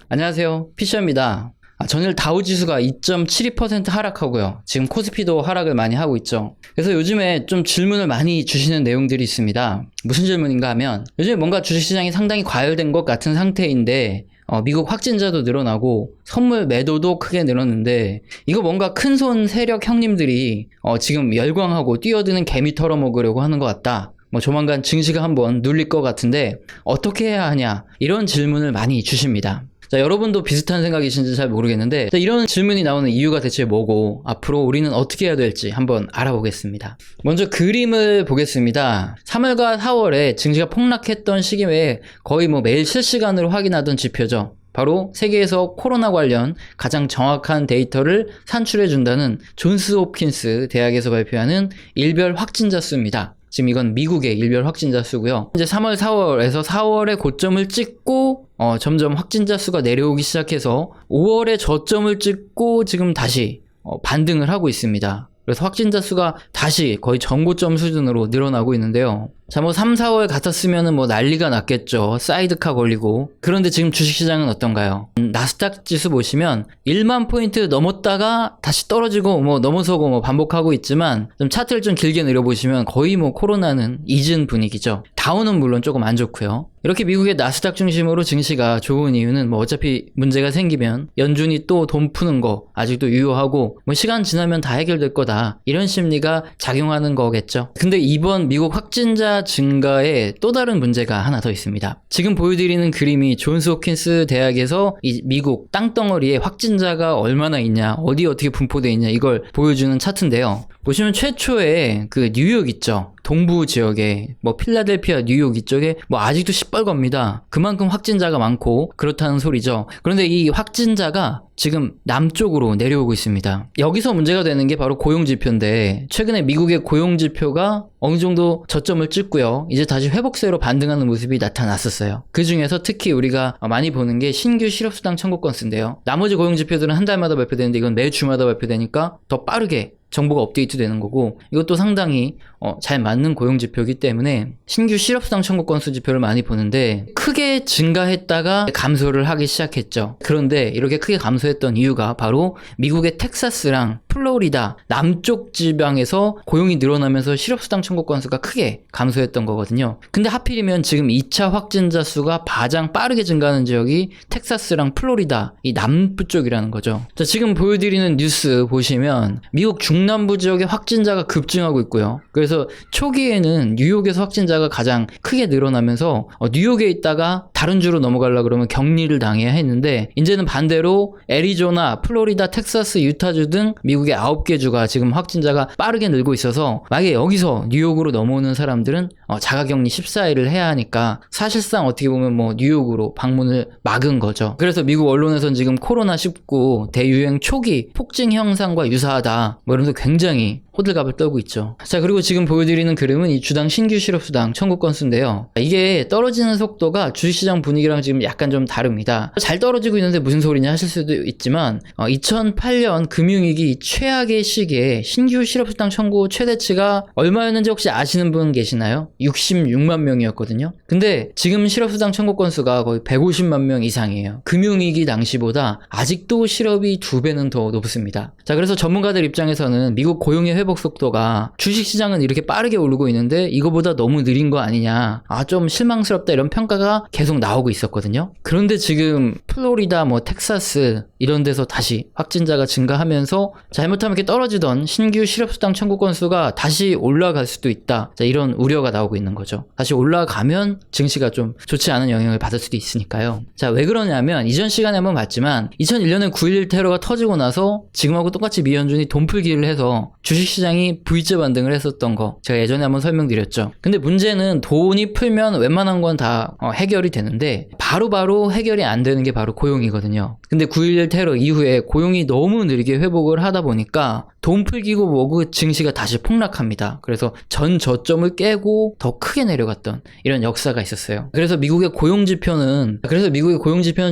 안녕하세요, 피셔입니다. 전일 다우지수가 2.72% 하락하고요. 지금 코스피도 하락을 많이 하고 있죠. 그래서 요즘에 좀 질문을 많이 주시는 내용들이 있습니다. 무슨 질문인가 하면 요즘에 뭔가 주식시장이 상당히 과열된 것 같은 상태인데 미국 확진자도 늘어나고 선물 매도도 크게 늘었는데 이거 뭔가 큰손 세력 형님들이 지금 열광하고 뛰어드는 개미 털어먹으려고 하는 것 같다. 조만간 증시가 한번 눌릴 것 같은데 어떻게 해야 하냐, 이런 질문을 많이 주십니다. 자, 여러분도 비슷한 생각이신지 잘 모르겠는데, 자, 이런 질문이 나오는 이유가 대체 뭐고 앞으로 우리는 어떻게 해야 될지 한번 알아보겠습니다. 먼저 그림을 보겠습니다. 3월과 4월에 증시가 폭락했던 시기에 거의 매일 실시간으로 확인하던 지표죠. 바로 세계에서 코로나 관련 가장 정확한 데이터를 산출해준다는 존스 홉킨스 대학에서 발표하는 일별 확진자 수입니다. 지금 이건 미국의 일별 확진자 수고요. 이제 3월, 4월에서 4월에 고점을 찍고 점점 확진자 수가 내려오기 시작해서 5월에 저점을 찍고 지금 다시 반등을 하고 있습니다. 그래서 확진자 수가 다시 거의 전고점 수준으로 늘어나고 있는데요. 자, 3, 4월 같았으면은 난리가 났겠죠. 사이드카 걸리고. 그런데 지금 주식시장은 어떤가요? 나스닥 지수 보시면 1만 포인트 넘었다가 다시 떨어지고 넘어서고 반복하고 있지만 좀 차트를 좀 길게 내려보시면 거의 코로나는 잊은 분위기죠. 다우는 물론 조금 안 좋고요. 이렇게 미국의 나스닥 중심으로 증시가 좋은 이유는 어차피 문제가 생기면 연준이 또 돈 푸는 거 아직도 유효하고 시간 지나면 다 해결될 거다, 이런 심리가 작용하는 거겠죠. 근데 이번 미국 확진자 증가에 또 다른 문제가 하나 더 있습니다. 지금 보여드리는 그림이 존스 홉킨스 대학에서 이 미국 땅덩어리에 확진자가 얼마나 있냐, 어디 어떻게 분포되어 있냐, 이걸 보여주는 차트인데요. 보시면 최초에 그 뉴욕 있죠. 동부 지역에 필라델피아, 뉴욕 이쪽에 아직도 시뻘겁니다. 그만큼 확진자가 많고 그렇다는 소리죠. 그런데 이 확진자가 지금 남쪽으로 내려오고 있습니다. 여기서 문제가 되는 게 바로 고용지표인데, 최근에 미국의 고용지표가 어느 정도 저점을 찍고요. 이제 다시 회복세로 반등하는 모습이 나타났었어요. 그 중에서 특히 우리가 많이 보는 게 신규 실업수당 청구 건수인데요. 나머지 고용지표들은 한 달마다 발표되는데 이건 매주마다 발표되니까 더 빠르게 정보가 업데이트 되는 거고, 이것도 상당히 잘 맞는 고용지표이기 때문에 신규 실업수당 청구 건수 지표를 많이 보는데 크게 증가했다가 감소를 하기 시작했죠. 그런데 이렇게 크게 감소했던 이유가 바로 미국의 텍사스랑 플로리다 남쪽 지방에서 고용이 늘어나면서 실업수당 청구 건수가 크게 감소했던 거거든요. 근데 하필이면 지금 2차 확진자 수가 가장 빠르게 증가하는 지역이 텍사스랑 플로리다 이 남부 쪽이라는 거죠. 자, 지금 보여드리는 뉴스 보시면 미국 중남부 지역의 확진자가 급증하고 있고요. 그래서 초기에는 뉴욕에서 확진자가 가장 크게 늘어나면서 뉴욕에 있다가 다른 주로 넘어가려고 그러면 격리를 당해야 했는데, 이제는 반대로 애리조나, 플로리다, 텍사스, 유타주 등 미국의 9개 주가 지금 확진자가 빠르게 늘고 있어서 만약에 여기서 뉴욕으로 넘어오는 사람들은 자가격리 14일을 해야 하니까 사실상 어떻게 보면 뉴욕으로 방문을 막은 거죠. 그래서 미국 언론에서는 지금 코로나19 대유행 초기 폭증 현상과 유사하다 이러면서 굉장히 호들갑을 떨고 있죠. 자, 그리고 지금 보여드리는 그림은 이 주당 신규 실업수당 청구 건수인데요. 이게 떨어지는 속도가 주식시장 분위기랑 지금 약간 좀 다릅니다. 잘 떨어지고 있는데 무슨 소리냐 하실 수도 있지만 2008년 금융위기 최악의 시기에 신규 실업수당 청구 최대치가 얼마였는지 혹시 아시는 분 계시나요? 66만 명이었거든요. 근데 지금 실업수당 청구 건수가 거의 150만 명 이상이에요. 금융위기 당시보다 아직도 실업이 2배는 더 높습니다. 자, 그래서 전문가들 입장에서는 미국 고용의 회복 속도가 주식시장은 이렇게 빠르게 오르고 있는데 이거보다 너무 느린 거 아니냐, 좀 실망스럽다, 이런 평가가 계속 나오고 있었거든요. 그런데 지금 플로리다, 텍사스 이런 데서 다시 확진자가 증가하면서 잘못하면 이렇게 떨어지던 신규 실업수당 청구 건수가 다시 올라갈 수도 있다, 자, 이런 우려가 나오고 있는 거죠. 다시 올라가면 증시가 좀 좋지 않은 영향을 받을 수도 있으니까요. 자, 왜 그러냐면 이전 시간에 한번 봤지만 2001년에 9.11 테러가 터지고 나서 지금하고 똑같이 미연준이 돈풀기를 해서 주식시장이 V자 반등을 했었던 거 제가 예전에 한번 설명드렸죠. 근데 문제는 돈이 풀면 웬만한 건 다 해결이 되는데 바로바로 해결이 안 되는 게 바로 고용이거든요. 근데 9.11 테러 이후에 고용이 너무 느리게 회복을 하다 보니까 돈 풀기고 뭐고 증시가 다시 폭락합니다. 그래서 전 저점을 깨고 더 크게 내려갔던 이런 역사가 있었어요. 그래서 미국의 고용지표는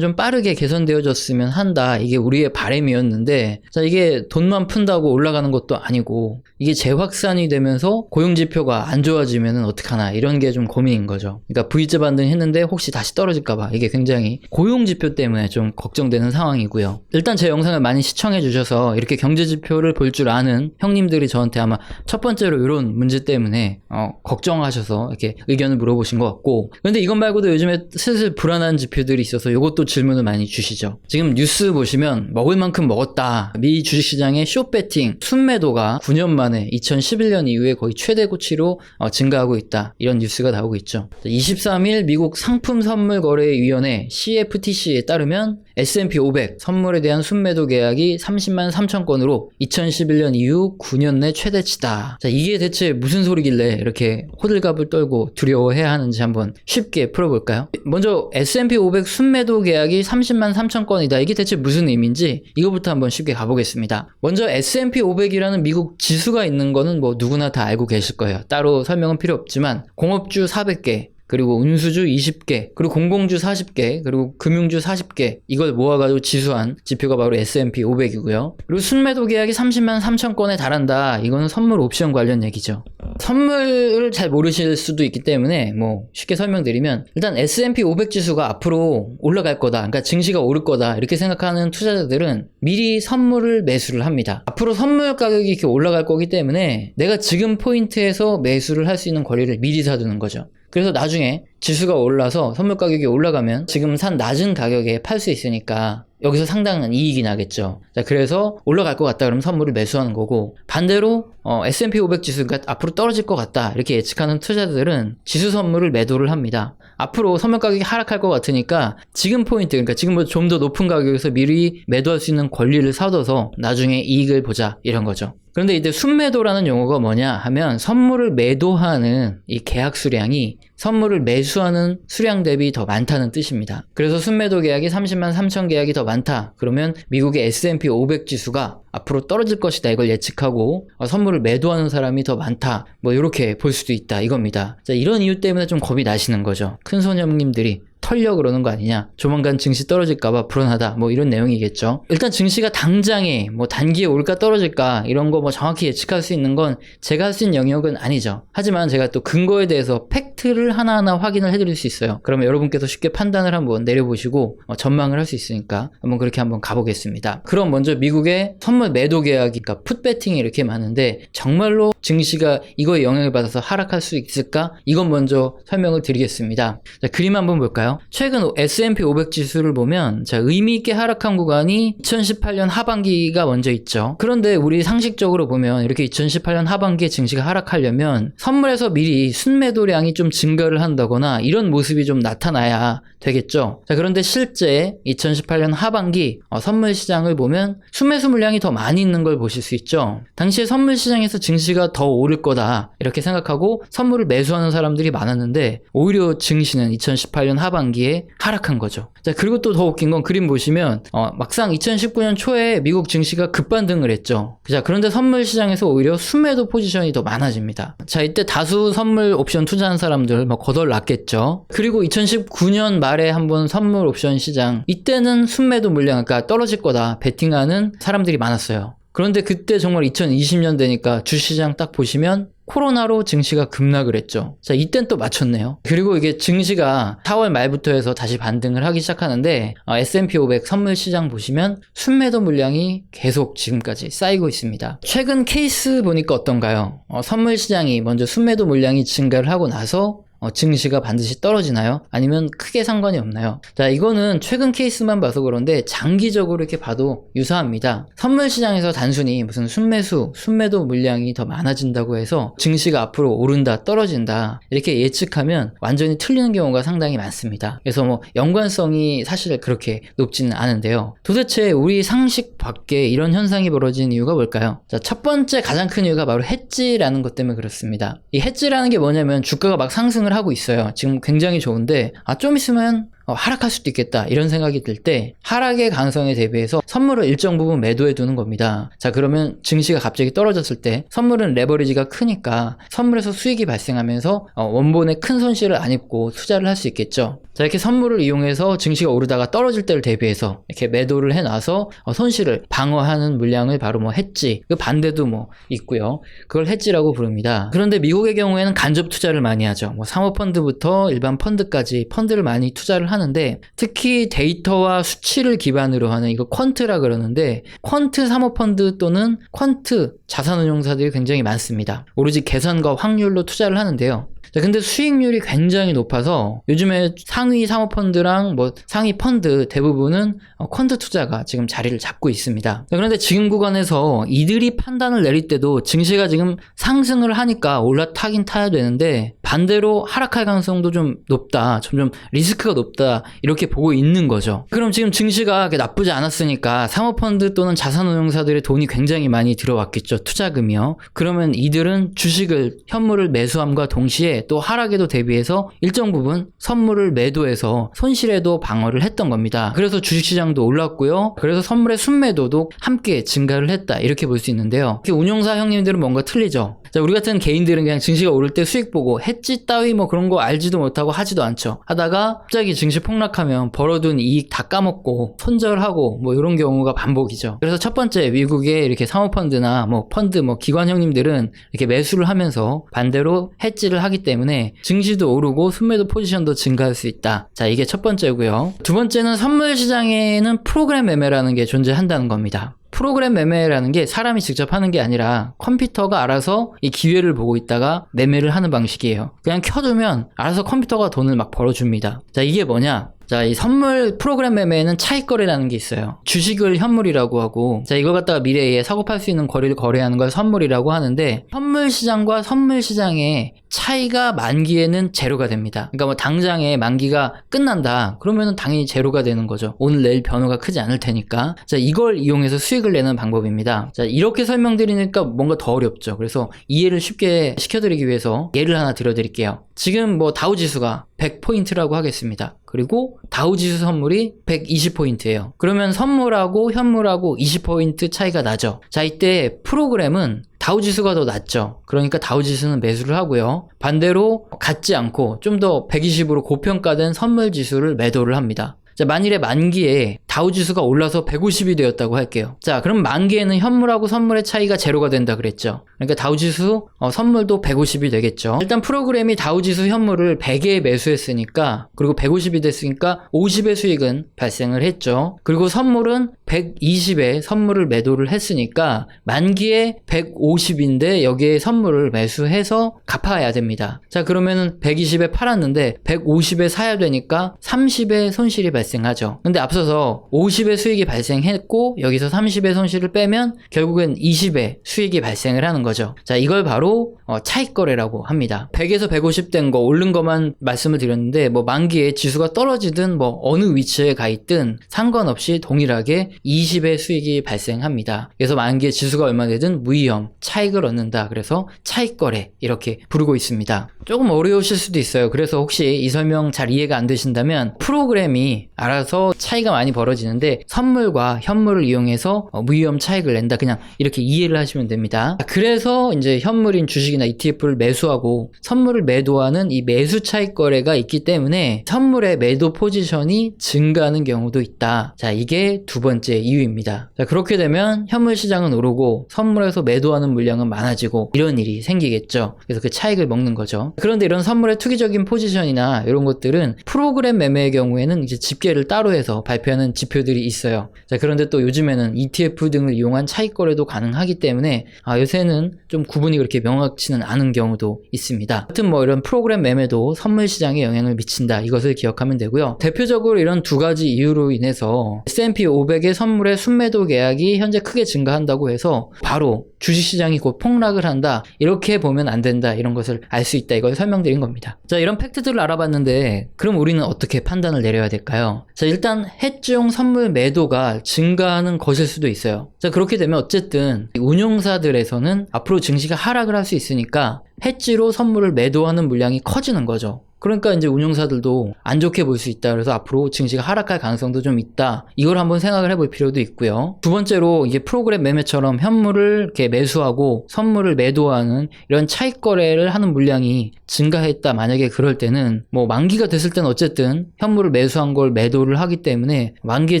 좀 빠르게 개선되어졌으면 한다. 이게 우리의 바람이었는데, 자, 이게 돈만 푼다고 올라가는 것도 아니고, 이게 재확산이 되면서 고용지표가 안 좋아지면 어떡하나, 이런 게 좀 고민인 거죠. 그러니까 V자 반등 했는데 혹시 다시 떨어질까봐 이게 굉장히 고용지표 때문에 좀 걱정되는 상황이고요. 일단 제 영상을 많이 시청해 주셔서 이렇게 경제지표를 볼 줄 아는 형님들이 저한테 아마 첫 번째로 이런 문제 때문에 걱정하셔서 이렇게 의견을 물어보신 것 같고, 근데 이것 말고도 요즘에 슬슬 불안한 지표들이 있어서 이것도 질문을 많이 주시죠. 지금 뉴스 보시면 먹을 만큼 먹었다. 미 주식시장의 숏배팅 순매도가 9년 만에 2011년 이후에 거의 최대치로 증가하고 있다. 이런 뉴스가 나오고 있죠. 23일 미국 상품선물거래위원회 CFTC에 따르면 S&P 500 선물에 대한 순매도 계약이 30만 3천 건으로 2011년 이후 9년 내 최대치다. 자, 이게 대체 무슨 소리길래 이렇게 호들갑을 떨고 두려워해야 하는지 한번 쉽게 풀어볼까요? 먼저 S&P 500 순매도 계약이 30만 3천 건이다. 이게 대체 무슨 의미인지 이거부터 한번 쉽게 가보겠습니다. 먼저 S&P 500이라는 미국 지수가 있는 거는 뭐 누구나 다 알고 계실 거예요. 따로 설명은 필요 없지만 공업주 400개, 그리고 운수주 20개, 그리고 공공주 40개, 그리고 금융주 40개, 이걸 모아가지고 지수한 지표가 바로 S&P 500이고요. 그리고 순매도 계약이 30만 3천 건에 달한다. 이거는 선물 옵션 관련 얘기죠. 선물을 잘 모르실 수도 있기 때문에 뭐 쉽게 설명드리면, 일단 S&P 500 지수가 앞으로 올라갈 거다, 그러니까 증시가 오를 거다, 이렇게 생각하는 투자자들은 미리 선물을 매수를 합니다. 앞으로 선물 가격이 이렇게 올라갈 거기 때문에 내가 지금 포인트에서 매수를 할 수 있는 권리를 미리 사두는 거죠. 그래서 나중에 지수가 올라서 선물 가격이 올라가면 지금 산 낮은 가격에 팔 수 있으니까 여기서 상당한 이익이 나겠죠. 자, 그래서 올라갈 것 같다 그러면 선물을 매수하는 거고, 반대로 S&P 500 지수가 앞으로 떨어질 것 같다 이렇게 예측하는 투자자들은 지수 선물을 매도를 합니다. 앞으로 선물 가격이 하락할 것 같으니까 지금 포인트, 그러니까 지금보다 좀 더 높은 가격에서 미리 매도할 수 있는 권리를 사둬서 나중에 이익을 보자, 이런 거죠. 그런데 이제 순매도라는 용어가 뭐냐 하면, 선물을 매도하는 이 계약 수량이 선물을 매수하는 수량 대비 더 많다는 뜻입니다. 그래서 순매도 계약이 30만 3천 계약이 더 많다. 그러면 미국의 S&P 500 지수가 앞으로 떨어질 것이다, 이걸 예측하고 선물을 매도하는 사람이 더 많다, 뭐 이렇게 볼 수도 있다, 이겁니다. 자, 이런 이유 때문에 좀 겁이 나시는 거죠. 큰손 형님들이 털려 그러는 거 아니냐, 조만간 증시 떨어질까봐 불안하다, 뭐 이런 내용이겠죠. 일단 증시가 당장에 뭐 단기에 올까 떨어질까 이런 거 뭐 정확히 예측할 수 있는 건 제가 할 수 있는 영역은 아니죠. 하지만 제가 또 근거에 대해서 팩트를 하나하나 확인을 해드릴 수 있어요. 그러면 여러분께서 쉽게 판단을 한번 내려보시고 전망을 할 수 있으니까 한번 그렇게 한번 가보겠습니다. 그럼 먼저 미국의 선물 매도 계약이, 그러니까 풋배팅이 이렇게 많은데 정말로 증시가 이거에 영향을 받아서 하락할 수 있을까? 이건 먼저 설명을 드리겠습니다. 자, 그림 한번 볼까요? 최근 S&P 500 지수를 보면, 자, 의미 있게 하락한 구간이 2018년 하반기가 먼저 있죠. 그런데 우리 상식적으로 보면 이렇게 2018년 하반기에 증시가 하락하려면 선물에서 미리 순매도량이 좀 증가를 한다거나 이런 모습이 좀 나타나야 되겠죠. 자, 그런데 실제 2018년 하반기 선물 시장을 보면 순매수 물량이 더 많이 있는 걸 보실 수 있죠. 당시에 선물 시장에서 증시가 더 오를 거다 이렇게 생각하고 선물을 매수하는 사람들이 많았는데, 오히려 증시는 2018년 하반기에 하락한 거죠. 자, 그리고 또 더 웃긴 건 그림 보시면 막상 2019년 초에 미국 증시가 급반등을 했죠. 자, 그런데 선물 시장에서 오히려 순매도 포지션이 더 많아집니다. 자, 이때 다수 선물 옵션 투자한 사람들 거덜 났겠죠. 그리고 2019년 말에 한번 선물 옵션 시장, 이때는 순매도 물량, 그러니까 떨어질 거다 베팅하는 사람들이 많았어요. 그런데 그때 정말 2020년 되니까 주시장 딱 보시면 코로나로 증시가 급락을 했죠. 자, 이땐 또 맞췄네요. 그리고 이게 증시가 4월 말부터 해서 다시 반등을 하기 시작하는데, S&P 500 선물 시장 보시면 순매도 물량이 계속 지금까지 쌓이고 있습니다. 최근 케이스 보니까 어떤가요? 선물 시장이 먼저 순매도 물량이 증가를 하고 나서 증시가 반드시 떨어지나요? 아니면 크게 상관이 없나요? 자, 이거는 최근 케이스만 봐서 그런데 장기적으로 이렇게 봐도 유사합니다. 선물 시장에서 단순히 무슨 순매도 물량이 더 많아진다고 해서 증시가 앞으로 오른다, 떨어진다 이렇게 예측하면 완전히 틀리는 경우가 상당히 많습니다. 그래서 뭐 연관성이 사실 그렇게 높지는 않은데요. 도대체 우리 상식 밖에 이런 현상이 벌어진 이유가 뭘까요? 자, 첫 번째 가장 큰 이유가 바로 해지라는 것 때문에 그렇습니다. 이 해지라는 게 뭐냐면 주가가 막 상승을 하고 있어요. 지금 굉장히 좋은데 좀 있으면 하락할 수도 있겠다 이런 생각이 들 때 하락의 가능성에 대비해서 선물을 일정 부분 매도해 두는 겁니다. 자, 그러면 증시가 갑자기 떨어졌을 때 선물은 레버리지가 크니까 선물에서 수익이 발생하면서 원본에 큰 손실을 안 입고 투자를 할 수 있겠죠. 자, 이렇게 선물을 이용해서 증시가 오르다가 떨어질 때를 대비해서 이렇게 매도를 해놔서 손실을 방어하는 물량을 바로 뭐 해지, 그 반대도 뭐 있고요. 그걸 해지라고 부릅니다. 그런데 미국의 경우에는 간접 투자를 많이 하죠. 뭐 사모펀드부터 일반 펀드까지 펀드를 많이 투자를 하는데, 특히 데이터와 수치를 기반으로 하는 이거 퀀트라 그러는데, 퀀트 사모펀드 또는 퀀트 자산운용사들이 굉장히 많습니다. 오로지 계산과 확률로 투자를 하는데요. 자, 근데 수익률이 굉장히 높아서 요즘에 상위 사모펀드랑 뭐 상위 펀드 대부분은 펀드 투자가 지금 자리를 잡고 있습니다. 자, 그런데 지금 구간에서 이들이 판단을 내릴 때도 증시가 지금 상승을 하니까 올라타긴 타야 되는데 반대로 하락할 가능성도 좀 높다, 점점 리스크가 높다 이렇게 보고 있는 거죠. 그럼 지금 증시가 나쁘지 않았으니까 사모펀드 또는 자산운용사들의 돈이 굉장히 많이 들어왔겠죠, 투자금이요. 그러면 이들은 주식을, 현물을 매수함과 동시에 또 하락에도 대비해서 일정 부분 선물을 매도해서 손실에도 방어를 했던 겁니다. 그래서 주식시장도 올랐고요. 그래서 선물의 순매도도 함께 증가를 했다 이렇게 볼 수 있는데요. 운용사 형님들은 뭔가 틀리죠. 자, 우리 같은 개인들은 그냥 증시가 오를 때 수익 보고 해지 따위 뭐 그런 거 알지도 못하고 하지도 않죠. 하다가 갑자기 증시 폭락하면 벌어둔 이익 다 까먹고 손절하고 뭐 이런 경우가 반복이죠. 그래서 첫 번째, 미국의 이렇게 사모펀드나 뭐 펀드 뭐 기관 형님들은 이렇게 매수를 하면서 반대로 해지를 하기 때문에 증시도 오르고 순매도 포지션도 증가할 수 있다. 자, 이게 첫 번째고요. 두 번째는 선물 시장에는 프로그램 매매라는 게 존재한다는 겁니다. 프로그램 매매라는 게 사람이 직접 하는 게 아니라 컴퓨터가 알아서 이 기회를 보고 있다가 매매를 하는 방식이에요. 그냥 켜두면 알아서 컴퓨터가 돈을 막 벌어줍니다. 자, 이게 뭐냐? 자, 이 선물 프로그램 매매에는 차익거래라는 게 있어요. 주식을 현물이라고 하고, 자, 이걸 갖다가 미래에 사고 팔 수 있는 거래를 거래하는 걸 선물이라고 하는데, 현물 시장과 선물 시장의 차이가 만기에는 제로가 됩니다. 그러니까 뭐 당장에 만기가 끝난다 그러면은 당연히 제로가 되는 거죠. 오늘 내일 변화가 크지 않을 테니까. 자, 이걸 이용해서 수익을 내는 방법입니다. 자, 이렇게 설명드리니까 뭔가 더 어렵죠. 그래서 이해를 쉽게 시켜드리기 위해서 예를 하나 들어드릴게요. 지금 뭐 다우지수가 100포인트라고 하겠습니다. 그리고 다우지수 선물이 120포인트예요. 그러면 선물하고 현물하고 20포인트 차이가 나죠. 자, 이때 프로그램은 다우지수가 더 낮죠. 그러니까 다우지수는 매수를 하고요. 반대로 같지 않고 좀 더 120으로 고평가된 선물지수를 매도를 합니다. 자, 만일에 만기에 다우지수가 올라서 150이 되었다고 할게요. 자, 그럼 만기에는 현물하고 선물의 차이가 제로가 된다 그랬죠. 그러니까 다우지수 선물도 150이 되겠죠. 일단 프로그램이 다우지수 현물을 100에 매수했으니까, 그리고 150이 됐으니까 50의 수익은 발생을 했죠. 그리고 선물은 120에 선물을 매도를 했으니까 만기에 150인데 여기에 선물을 매수해서 갚아야 됩니다. 자, 그러면은 120에 팔았는데 150에 사야 되니까 30의 손실이 발생하죠. 근데 앞서서 50의 수익이 발생했고 여기서 30의 손실을 빼면 결국엔 20의 수익이 발생을 하는 거죠. 자, 이걸 바로 차익거래라고 합니다. 100에서 150 된 거 오른 것만 말씀을 드렸는데, 뭐 만기에 지수가 떨어지든 뭐 어느 위치에 가 있든 상관없이 동일하게 20의 수익이 발생합니다. 그래서 만기에 지수가 얼마 되든 무위험 차익을 얻는다. 그래서 차익거래 이렇게 부르고 있습니다. 조금 어려우실 수도 있어요. 그래서 혹시 이 설명 잘 이해가 안 되신다면, 프로그램이 알아서 차이가 많이 벌어지는데 선물과 현물을 이용해서 무위험 차익을 낸다, 그냥 이렇게 이해를 하시면 됩니다. 그래서 이제 현물인 주식이나 ETF를 매수하고 선물을 매도하는 이 매수 차익 거래가 있기 때문에 선물의 매도 포지션이 증가하는 경우도 있다. 자, 이게 두 번째 이유입니다. 자, 그렇게 되면 현물 시장은 오르고 선물에서 매도하는 물량은 많아지고 이런 일이 생기겠죠. 그래서 그 차익을 먹는 거죠. 그런데 이런 선물의 투기적인 포지션이나 이런 것들은 프로그램 매매의 경우에는 이제 집계를 따로 해서 발표하는 지표들이 있어요. 자, 그런데 또 요즘에는 ETF 등을 이용한 차익 거래도 가능하기 때문에 요새는 좀 구분이 그렇게 명확치는 않은 경우도 있습니다. 하여튼 뭐 이런 프로그램 매매도 선물 시장에 영향을 미친다, 이것을 기억하면 되고요. 대표적으로 이런 두 가지 이유로 인해서 S&P 500의 선물의 순매도 계약이 현재 크게 증가한다고 해서 바로 주식시장이 곧 폭락을 한다, 이렇게 보면 안 된다, 이런 것을 알 수 있다, 이걸 설명드린 겁니다. 자, 이런 팩트들을 알아봤는데 그럼 우리는 어떻게 판단을 내려야 될까요? 자, 일단 해지용 선물 매도가 증가하는 것일 수도 있어요. 자, 그렇게 되면 어쨌든 운용사들에서는 앞으로 증시가 하락을 할 수 있으니까 해지로 선물을 매도하는 물량이 커지는 거죠. 그러니까 이제 운용사들도 안 좋게 볼 수 있다. 그래서 앞으로 증시가 하락할 가능성도 좀 있다. 이걸 한번 생각을 해볼 필요도 있고요. 두 번째로 이게 프로그램 매매처럼 현물을 이렇게 매수하고 선물을 매도하는 이런 차익 거래를 하는 물량이 증가했다. 만약에 그럴 때는 뭐 만기가 됐을 때는 어쨌든 현물을 매수한 걸 매도를 하기 때문에 만기에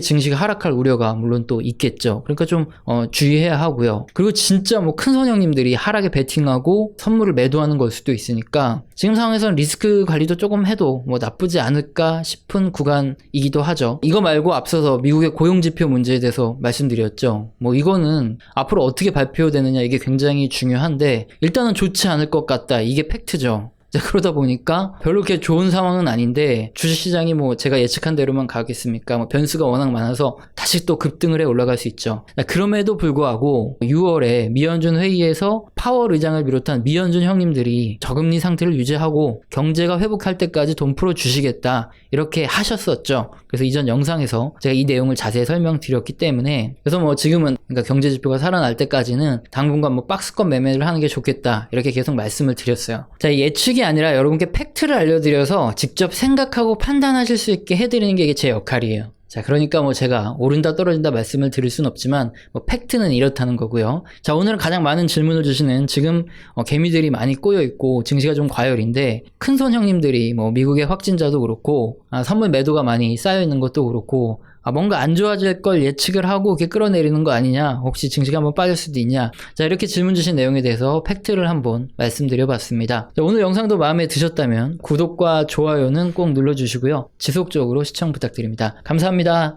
증시가 하락할 우려가 물론 또 있겠죠. 그러니까 좀 주의해야 하고요. 그리고 진짜 뭐 큰 선형님들이 하락에 베팅하고 선물을 매도하는 걸 수도 있으니까 지금 상황에서는 리스크 관리도 조금 해도 뭐 나쁘지 않을까 싶은 구간이기도 하죠. 이거 말고 앞서서 미국의 고용지표 문제에 대해서 말씀드렸죠. 뭐 이거는 앞으로 어떻게 발표되느냐 이게 굉장히 중요한데 일단은 좋지 않을 것 같다. 이게 팩트죠. 그러다 보니까 별로 그렇게 좋은 상황은 아닌데 주식시장이 뭐 제가 예측한 대로만 가겠습니까? 뭐 변수가 워낙 많아서 다시 또 급등을 해 올라갈 수 있죠. 그럼에도 불구하고 6월에 미연준 회의에서 파월 의장을 비롯한 미연준 형님들이 저금리 상태를 유지하고 경제가 회복할 때까지 돈 풀어주시겠다 이렇게 하셨었죠. 그래서 이전 영상에서 제가 이 내용을 자세히 설명드렸기 때문에 그래서 뭐 지금은 그러니까 경제지표가 살아날 때까지는 당분간 뭐 박스권 매매를 하는 게 좋겠다 이렇게 계속 말씀을 드렸어요. 자, 예측이 아니라 여러분께 팩트를 알려드려서 직접 생각하고 판단하실 수 있게 해드리는 게 이게 제 역할이에요. 자, 그러니까 뭐 제가 오른다 떨어진다 말씀을 드릴 순 없지만 뭐 팩트는 이렇다는 거고요. 자, 오늘은 가장 많은 질문을 주시는 지금 개미들이 많이 꼬여 있고 증시가 좀 과열인데 큰손 형님들이 뭐 미국의 확진자도 그렇고 선물 매도가 많이 쌓여 있는 것도 그렇고 뭔가 안 좋아질 걸 예측을 하고 이렇게 끌어내리는 거 아니냐, 혹시 증시가 한번 빠질 수도 있냐. 자, 이렇게 질문 주신 내용에 대해서 팩트를 한번 말씀드려봤습니다. 자, 오늘 영상도 마음에 드셨다면 구독과 좋아요는 꼭 눌러주시고요. 지속적으로 시청 부탁드립니다. 감사합니다.